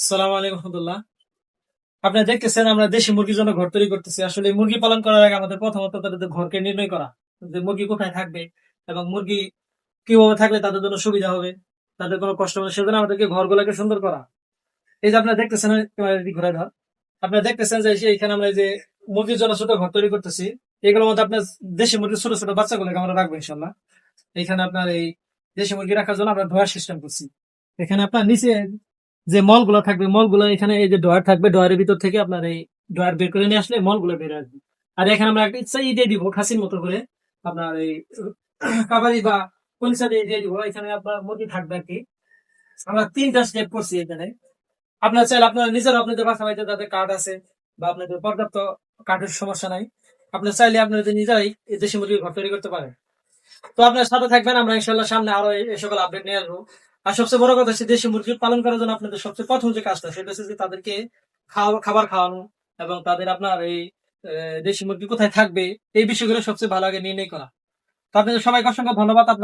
সালাম আলাইকুম রহমতুল্লাহ। আপনারা দেখতেছেন আমরা দেশি মুরগির জন্য ঘর তৈরি করতেছি। আসলে মুরগি পালন করার আগে আমাদের প্রথমত তাদের ঘরকে নির্ণয় করা, যে মুরগি কোথায় থাকবে এবং মুরগি কিভাবে থাকলে তাদের জন্য সুবিধা হবে, তাদের কোনো কষ্ট হবে না, সেজন্য আমাদেরকে ঘরগুলোকে সুন্দর করা। এই যে আপনারা দেখতেছেন, ঘোরায় ধর, আপনারা দেখতেছেন যে এখানে আমরা এই যে মুরগির জন্য ছোট ঘর তৈরি করতেছি। এগুলোর মধ্যে আপনার দেশি মুরগির ছোট ছোট বাচ্চাগুলোকে আমরা রাখবো ইনশাল্লাহ। এখানে আপনার এই দেশি মুরগি রাখার জন্য আমরা ধোয়ার সিস্টেম করছি। এখানে আপনার নিচে যে মল গুলো থাকবে, মল গুলো এখানে এই যে ডয়ার থাকবে, ডয়ারের ভিতর থেকে আপনার এই ডয়ার বের করে নিয়ে আসলে মল গুলো বের আসবে। আর এখানে আমরা একটা ইচ্ছা দিয়ে দিব খাসির মতো করে, আপনার এই কাবারি বা কলিসা দিয়ে দিব। এখানে আপনার মুরগি থাকবে আর কি। আমরা 3টা স্টেপ করছি এখানে। আপনার চাইলে আপনারা নিজেরা আপনাদের বাসা বাড়িতে যাদের কার্ড আছে বা আপনাদের পর্যাপ্ত কার্ডের সমস্যা নাই, আপনার চাইলে আপনাদের নিজেরাই এই দেশি মুরগির ঘর তৈরি করতে পারেন। তো আপনার সাথে থাকবেন, আমরা ইনশাল্লাহ সামনে আরো এই সকল আপডেট নিয়ে আসবো। আর সবচেয়ে বড় কথা হচ্ছে দেশি মুরগি পালন করার জন্য আপনাদের সবচেয়ে প্রথম যে কাজটা, সেটা হচ্ছে যে তাদেরকে খাবার খাওয়ানো এবং তাদের আপনার এই দেশি মুরগি কোথায় থাকবে এই বিষয়গুলো সবচেয়ে ভালো আগে নির্ণয় করা। তো আপনাদের সবাইকে অসংখ্য ধন্যবাদ। আপনার